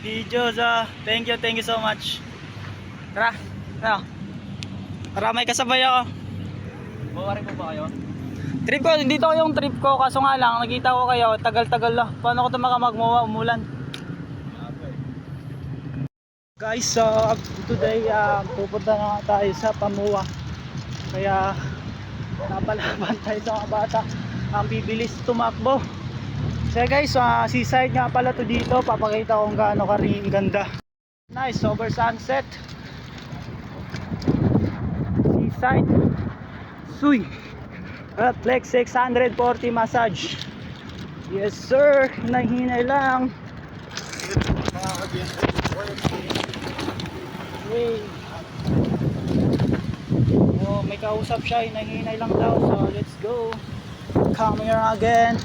video. So, thank you so much. Tara, ano? Para may kasabay ako. Bawari po ba kayo? Trip ko, hindi to yung trip ko. Kaso nga lang, nakita ko kayo, tagal-tagal lang. Paano ko ito makamagmuwa, umulan? Guys, so today pupunta na nga tayo sa Pamuwa. Kaya napalaban tayo sa mga bata. Ang bibilis tumakbo. So guys, seaside nga pala to dito. Papakita ko kung gaano karing ganda. Nice, over sunset. Seaside Suy at Flex 640 massage. Yes sir, nahinay lang. Oh, may kausap siya, nahinay lang daw. So let's go. Come here again.